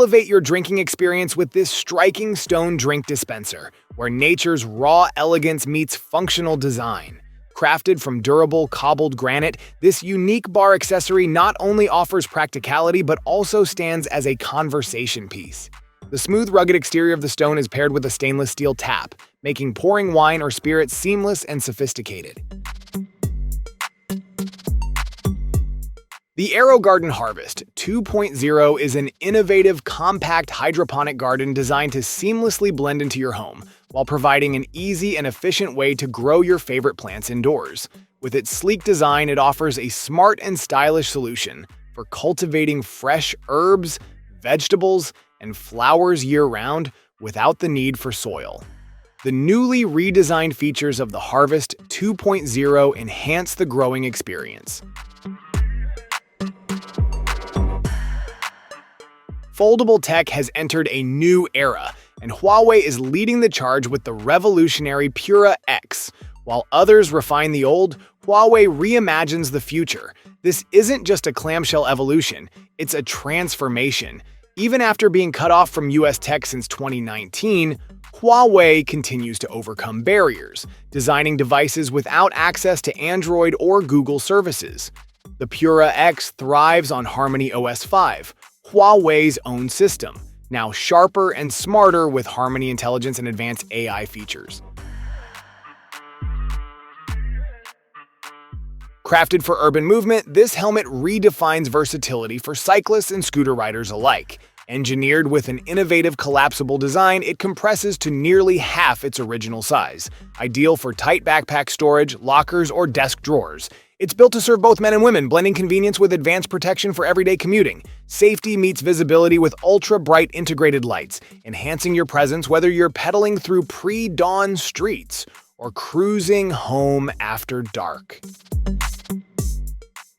Elevate your drinking experience with this striking stone drink dispenser, where nature's raw elegance meets functional design. Crafted from durable, cobbled granite, this unique bar accessory not only offers practicality but also stands as a conversation piece. The smooth, rugged exterior of the stone is paired with a stainless steel tap, making pouring wine or spirits seamless and sophisticated. The AeroGarden Harvest 2.0 is an innovative, compact hydroponic garden designed to seamlessly blend into your home, while providing an easy and efficient way to grow your favorite plants indoors. With its sleek design, it offers a smart and stylish solution for cultivating fresh herbs, vegetables, and flowers year-round without the need for soil. The newly redesigned features of the Harvest 2.0 enhance the growing experience. Foldable tech has entered a new era, and Huawei is leading the charge with the revolutionary Pura X. While others refine the old, Huawei reimagines the future. This isn't just a clamshell evolution, it's a transformation. Even after being cut off from US tech since 2019, Huawei continues to overcome barriers, designing devices without access to Android or Google services. The Pura X thrives on Harmony OS 5, Huawei's own system, now sharper and smarter with Harmony Intelligence and advanced AI features. Crafted for urban movement, this helmet redefines versatility for cyclists and scooter riders alike. Engineered with an innovative collapsible design, it compresses to nearly half its original size, ideal for tight backpack storage, lockers, or desk drawers. It's built to serve both men and women, blending convenience with advanced protection for everyday commuting. Safety meets visibility with ultra-bright integrated lights, enhancing your presence whether you're pedaling through pre-dawn streets or cruising home after dark.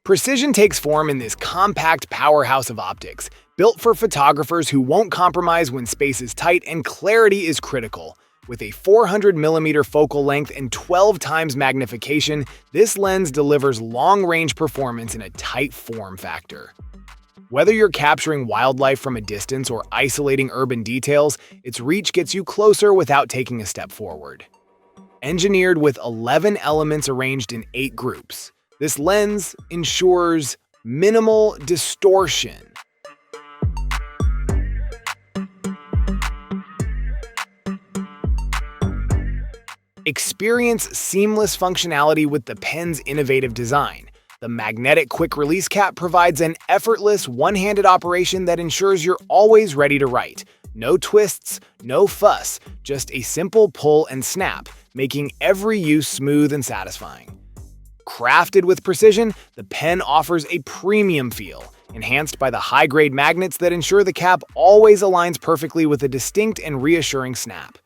Precision takes form in this compact powerhouse of optics, built for photographers who won't compromise when space is tight and clarity is critical. With a 400mm focal length and 12 times magnification, this lens delivers long-range performance in a tight form factor. Whether you're capturing wildlife from a distance or isolating urban details, its reach gets you closer without taking a step forward. Engineered with 11 elements arranged in 8 groups, this lens ensures minimal distortion. Experience seamless functionality with the pen's innovative design. The magnetic quick-release cap provides an effortless, one-handed operation that ensures you're always ready to write. No twists, no fuss, just a simple pull and snap, making every use smooth and satisfying. Crafted with precision, the pen offers a premium feel, enhanced by the high-grade magnets that ensure the cap always aligns perfectly with a distinct and reassuring snap.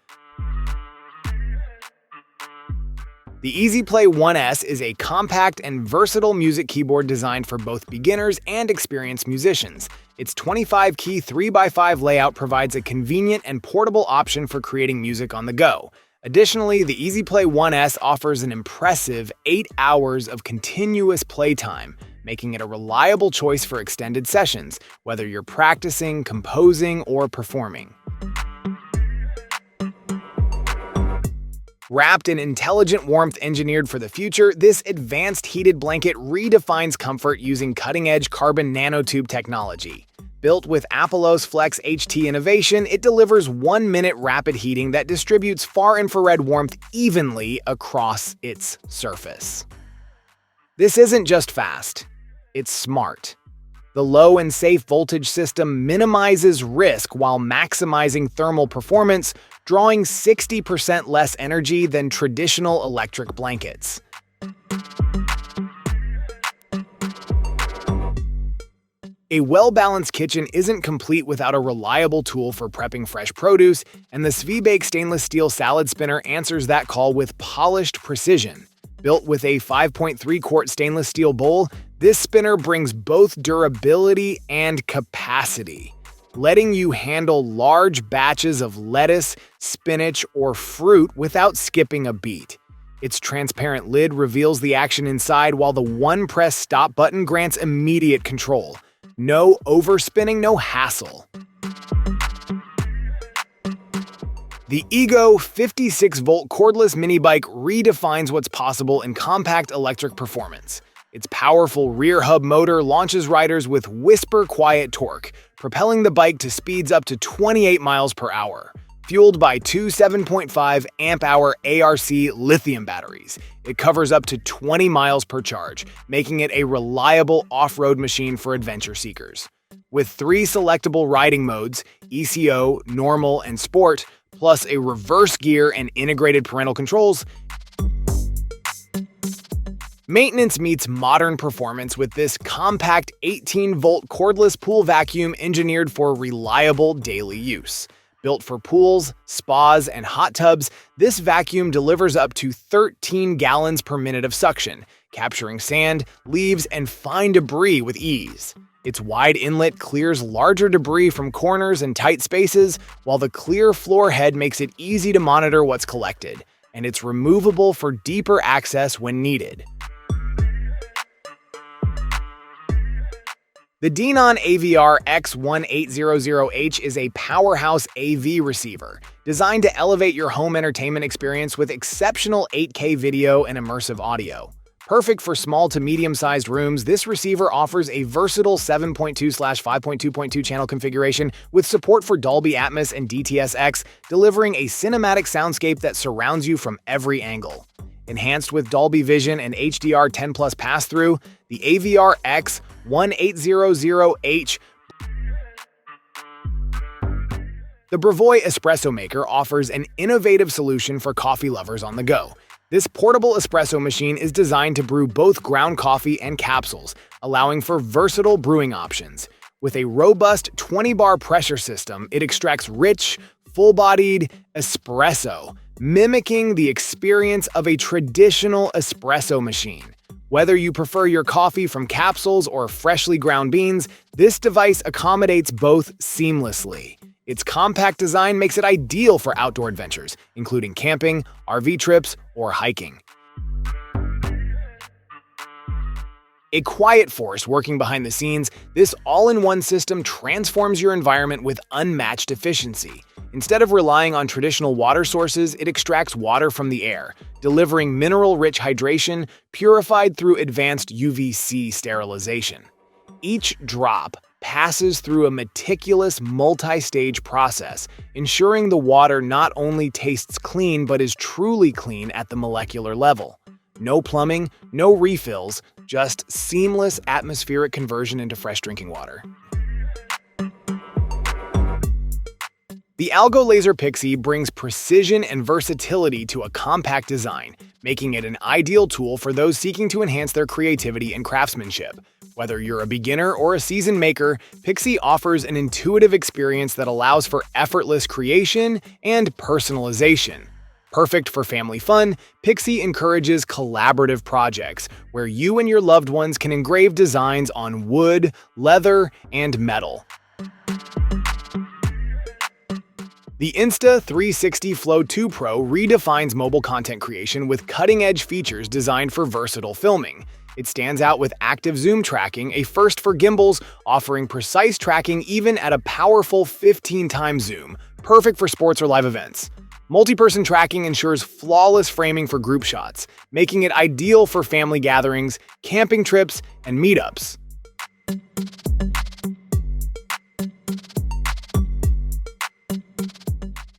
The EasyPlay 1S is a compact and versatile music keyboard designed for both beginners and experienced musicians. Its 25-key 3x5 layout provides a convenient and portable option for creating music on the go. Additionally, the EasyPlay 1S offers an impressive 8 hours of continuous playtime, making it a reliable choice for extended sessions, whether you're practicing, composing, or performing. Wrapped in intelligent warmth engineered for the future, this advanced heated blanket redefines comfort using cutting-edge carbon nanotube technology. Built with Apple's Flex HT innovation, it delivers 1-minute rapid heating that distributes far-infrared warmth evenly across its surface. This isn't just fast, it's smart. The low and safe voltage system minimizes risk while maximizing thermal performance, drawing 60% less energy than traditional electric blankets. A well-balanced kitchen isn't complete without a reliable tool for prepping fresh produce, and the Svebake stainless steel salad spinner answers that call with polished precision. Built with a 5.3-quart stainless steel bowl, this spinner brings both durability and capacity, letting you handle large batches of lettuce, spinach, or fruit without skipping a beat. Its transparent lid reveals the action inside, while the one-press stop button grants immediate control. No overspinning, no hassle. The Ego 56-volt cordless minibike redefines what's possible in compact electric performance. Its powerful rear hub motor launches riders with whisper-quiet torque, propelling the bike to speeds up to 28 miles per hour. Fueled by two 7.5 amp-hour ARC lithium batteries, it covers up to 20 miles per charge, making it a reliable off-road machine for adventure seekers. With 3 selectable riding modes, ECO, Normal, and Sport, plus a reverse gear and integrated parental controls, maintenance meets modern performance with this compact 18-volt cordless pool vacuum engineered for reliable daily use. Built for pools, spas, and hot tubs, this vacuum delivers up to 13 gallons per minute of suction, capturing sand, leaves, and fine debris with ease. Its wide inlet clears larger debris from corners and tight spaces, while the clear floor head makes it easy to monitor what's collected, and it's removable for deeper access when needed. The Denon AV X1800H is a powerhouse AV receiver, designed to elevate your home entertainment experience with exceptional 8K video and immersive audio. Perfect for small to medium-sized rooms, this receiver offers a versatile 7.2/5.2.2 channel configuration with support for Dolby Atmos and DTS:X, delivering a cinematic soundscape that surrounds you from every angle. Enhanced with Dolby Vision and HDR10+ pass-through, the AVR X1800H. The Brevoy espresso maker offers an innovative solution for coffee lovers on the go. This portable espresso machine is designed to brew both ground coffee and capsules, allowing for versatile brewing options. With a robust 20-bar pressure system, it extracts rich, full-bodied espresso, mimicking the experience of a traditional espresso machine. Whether you prefer your coffee from capsules or freshly ground beans, this device accommodates both seamlessly. Its compact design makes it ideal for outdoor adventures, including camping, RV trips, or hiking. A quiet force working behind the scenes, this all-in-one system transforms your environment with unmatched efficiency. Instead of relying on traditional water sources, it extracts water from the air, delivering mineral-rich hydration purified through advanced UVC sterilization. Each drop passes through a meticulous multi-stage process, ensuring the water not only tastes clean but is truly clean at the molecular level. No plumbing, no refills, just seamless atmospheric conversion into fresh drinking water. The Algo Laser Pixie brings precision and versatility to a compact design, making it an ideal tool for those seeking to enhance their creativity and craftsmanship. Whether you're a beginner or a seasoned maker, Pixie offers an intuitive experience that allows for effortless creation and personalization. Perfect for family fun, Pixie encourages collaborative projects where you and your loved ones can engrave designs on wood, leather, and metal. The Insta360 Flow 2 Pro redefines mobile content creation with cutting-edge features designed for versatile filming. It stands out with active zoom tracking, a first for gimbals, offering precise tracking even at a powerful 15x zoom, perfect for sports or live events. Multi-person tracking ensures flawless framing for group shots, making it ideal for family gatherings, camping trips, and meetups.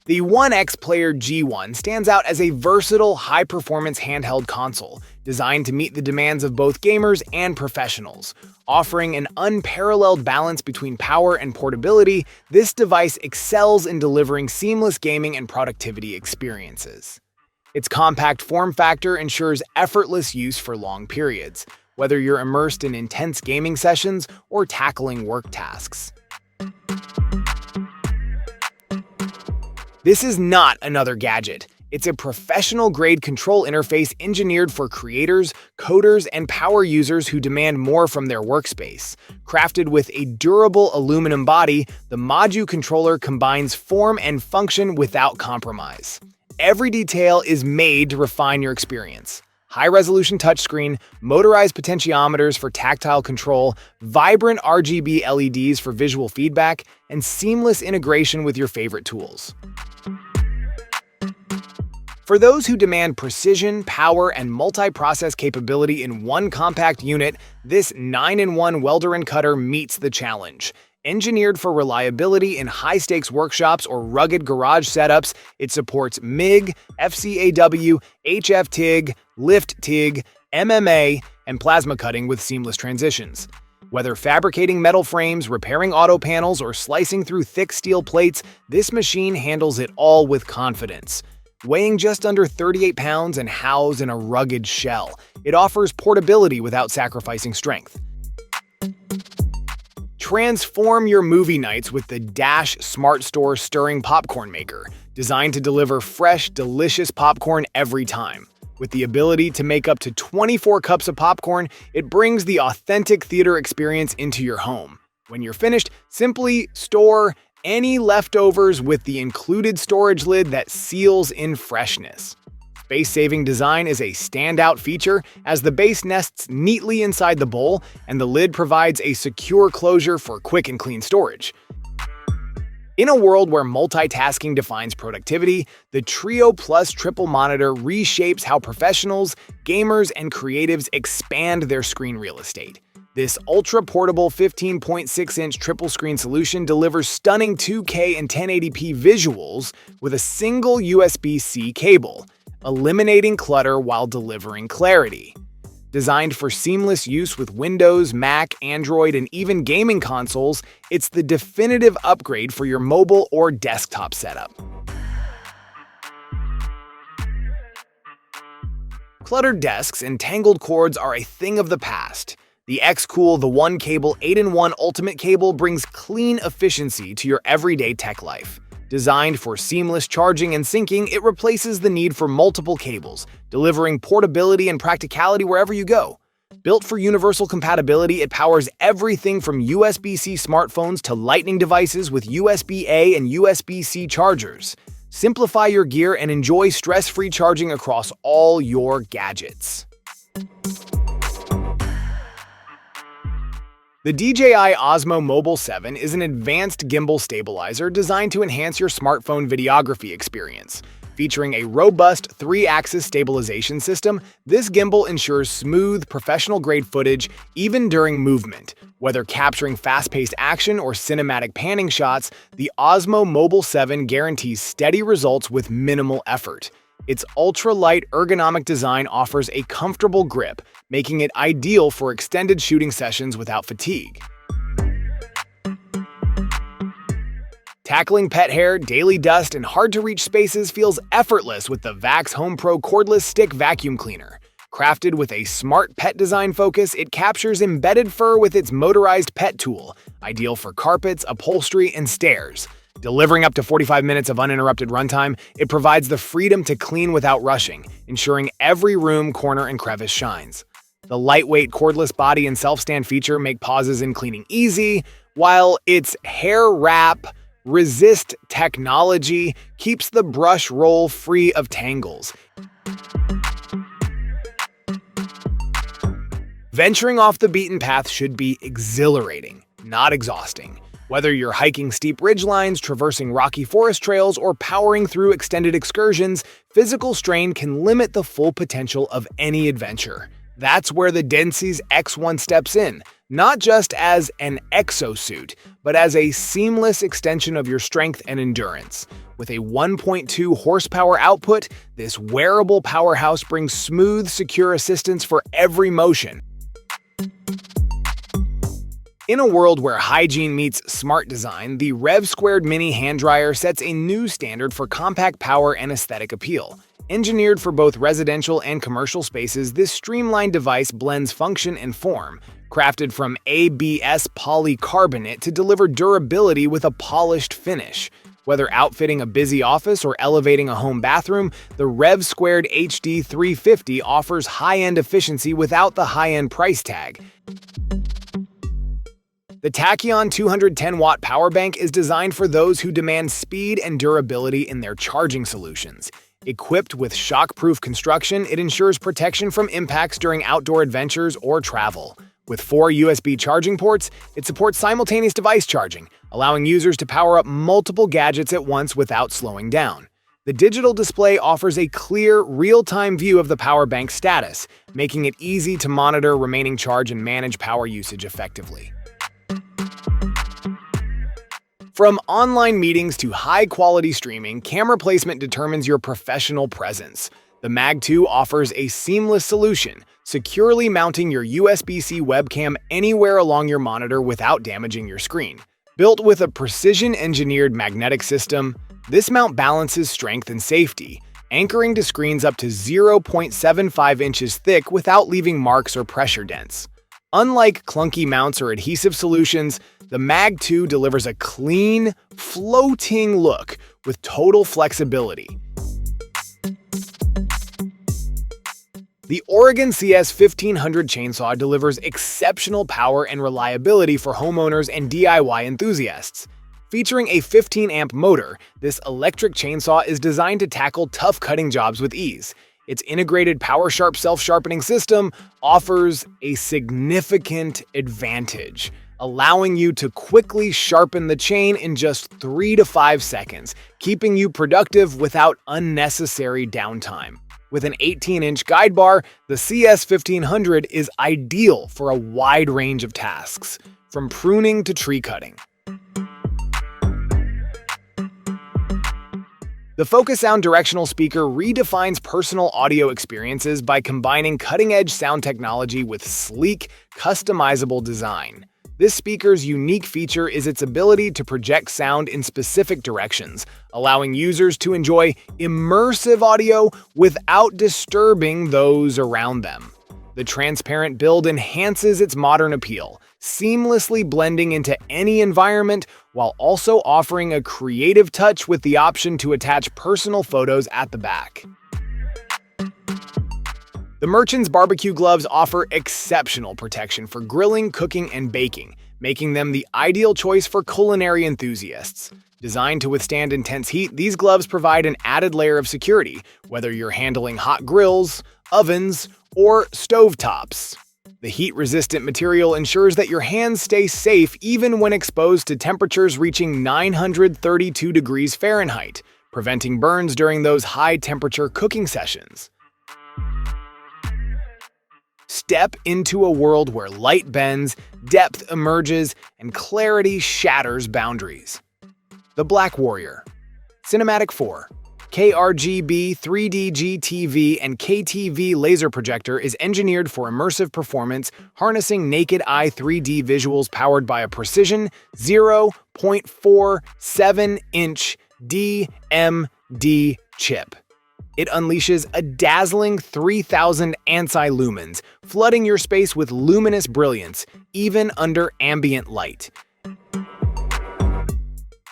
The One X Player G1 stands out as a versatile, high-performance handheld console, designed to meet the demands of both gamers and professionals. Offering an unparalleled balance between power and portability, this device excels in delivering seamless gaming and productivity experiences. Its compact form factor ensures effortless use for long periods, whether you're immersed in intense gaming sessions or tackling work tasks. This is not another gadget. It's a professional-grade control interface engineered for creators, coders, and power users who demand more from their workspace. Crafted with a durable aluminum body, the Modu controller combines form and function without compromise. Every detail is made to refine your experience. High-resolution touchscreen, motorized potentiometers for tactile control, vibrant RGB LEDs for visual feedback, and seamless integration with your favorite tools. For those who demand precision, power, and multi-process capability in one compact unit, this 9-in-1 welder and cutter meets the challenge. Engineered for reliability in high-stakes workshops or rugged garage setups, it supports MIG, FCAW, HF-TIG, Lift-TIG, MMA, and plasma cutting with seamless transitions. Whether fabricating metal frames, repairing auto panels, or slicing through thick steel plates, this machine handles it all with confidence. Weighing just under 38 pounds and housed in a rugged shell, it offers portability without sacrificing strength. Transform your movie nights with the Dash Smart Store Stirring Popcorn Maker, designed to deliver fresh, delicious popcorn every time. With the ability to make up to 24 cups of popcorn, it brings the authentic theater experience into your home. When you're finished, simply store any leftovers with the included storage lid that seals in freshness. Space-saving design is a standout feature as the base nests neatly inside the bowl and the lid provides a secure closure for quick and clean storage. In a world where multitasking defines productivity, the Trio Plus triple monitor reshapes how professionals, gamers, and creatives expand their screen real estate. This ultra-portable 15.6-inch triple-screen solution delivers stunning 2K and 1080p visuals with a single USB-C cable, eliminating clutter while delivering clarity. Designed for seamless use with Windows, Mac, Android, and even gaming consoles, it's the definitive upgrade for your mobile or desktop setup. Cluttered desks and tangled cords are a thing of the past. The X-Cool The One Cable 8-in-1 Ultimate Cable brings clean efficiency to your everyday tech life. Designed for seamless charging and syncing, it replaces the need for multiple cables, delivering portability and practicality wherever you go. Built for universal compatibility, it powers everything from USB-C smartphones to Lightning devices with USB-A and USB-C chargers. Simplify your gear and enjoy stress-free charging across all your gadgets. The DJI Osmo Mobile 7 is an advanced gimbal stabilizer designed to enhance your smartphone videography experience. Featuring a robust 3-axis stabilization system, this gimbal ensures smooth, professional-grade footage even during movement. Whether capturing fast-paced action or cinematic panning shots, the Osmo Mobile 7 guarantees steady results with minimal effort. Its ultra-light ergonomic design offers a comfortable grip, making it ideal for extended shooting sessions without fatigue. Tackling pet hair, daily dust, and hard-to-reach spaces feels effortless with the Vax Home Pro Cordless Stick Vacuum Cleaner. Crafted with a smart pet design focus, it captures embedded fur with its motorized pet tool, ideal for carpets, upholstery, and stairs. Delivering up to 45 minutes of uninterrupted runtime, it provides the freedom to clean without rushing, ensuring every room, corner, and crevice shines. The lightweight cordless body and self-stand feature make pauses in cleaning easy, while its hair wrap resist technology keeps the brush roll free of tangles. Venturing off the beaten path should be exhilarating, not exhausting. Whether you're hiking steep ridgelines, traversing rocky forest trails, or powering through extended excursions, physical strain can limit the full potential of any adventure. That's where the Densey's X1 steps in, not just as an exo-suit, but as a seamless extension of your strength and endurance. With a 1.2 horsepower output, this wearable powerhouse brings smooth, secure assistance for every motion. In a world where hygiene meets smart design, the Rev² Mini hand dryer sets a new standard for compact power and aesthetic appeal. Engineered for both residential and commercial spaces, this streamlined device blends function and form, crafted from ABS polycarbonate to deliver durability with a polished finish. Whether outfitting a busy office or elevating a home bathroom, the Rev² HD 350 offers high-end efficiency without the high-end price tag. The Tachyon 210-watt power bank is designed for those who demand speed and durability in their charging solutions. Equipped with shock-proof construction, it ensures protection from impacts during outdoor adventures or travel. With 4 USB charging ports, it supports simultaneous device charging, allowing users to power up multiple gadgets at once without slowing down. The digital display offers a clear, real-time view of the power bank status, making it easy to monitor remaining charge and manage power usage effectively. From online meetings to high-quality streaming, camera placement determines your professional presence. The Mag 2 offers a seamless solution, securely mounting your USB-C webcam anywhere along your monitor without damaging your screen. Built with a precision-engineered magnetic system, this mount balances strength and safety, anchoring to screens up to 0.75 inches thick without leaving marks or pressure dents. Unlike clunky mounts or adhesive solutions, the Mag 2 delivers a clean, floating look with total flexibility. The Oregon CS1500 chainsaw delivers exceptional power and reliability for homeowners and DIY enthusiasts. Featuring a 15-amp motor, this electric chainsaw is designed to tackle tough cutting jobs with ease. Its integrated PowerSharp self-sharpening system offers a significant advantage, allowing you to quickly sharpen the chain in just 3 to 5 seconds, keeping you productive without unnecessary downtime. With an 18-inch guide bar, the CS1500 is ideal for a wide range of tasks, from pruning to tree cutting. The Focus Sound Directional speaker redefines personal audio experiences by combining cutting-edge sound technology with sleek, customizable design. This speaker's unique feature is its ability to project sound in specific directions, allowing users to enjoy immersive audio without disturbing those around them. The transparent build enhances its modern appeal, seamlessly blending into any environment while also offering a creative touch with the option to attach personal photos at the back. The Merchant's barbecue gloves offer exceptional protection for grilling, cooking, and baking, making them the ideal choice for culinary enthusiasts. Designed to withstand intense heat, these gloves provide an added layer of security, whether you're handling hot grills, ovens, or stovetops. The heat-resistant material ensures that your hands stay safe even when exposed to temperatures reaching 932 degrees Fahrenheit, preventing burns during those high-temperature cooking sessions. Step into a world where light bends, depth emerges, and clarity shatters boundaries. The Black Warrior Cinematic 4 KRGB 3D GTV and KTV laser projector is engineered for immersive performance, harnessing naked eye 3D visuals powered by a precision 0.47-inch DMD chip. It unleashes a dazzling 3,000 ANSI lumens, flooding your space with luminous brilliance, even under ambient light.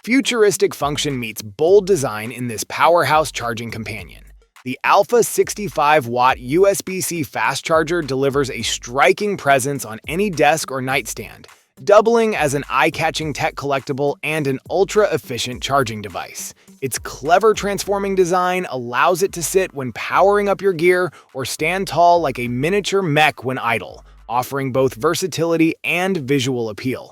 Futuristic function meets bold design in this powerhouse charging companion. The Alpha 65-watt USB-C fast charger delivers a striking presence on any desk or nightstand, doubling as an eye-catching tech collectible and an ultra-efficient charging device. Its clever transforming design allows it to sit when powering up your gear or stand tall like a miniature mech when idle, offering both versatility and visual appeal.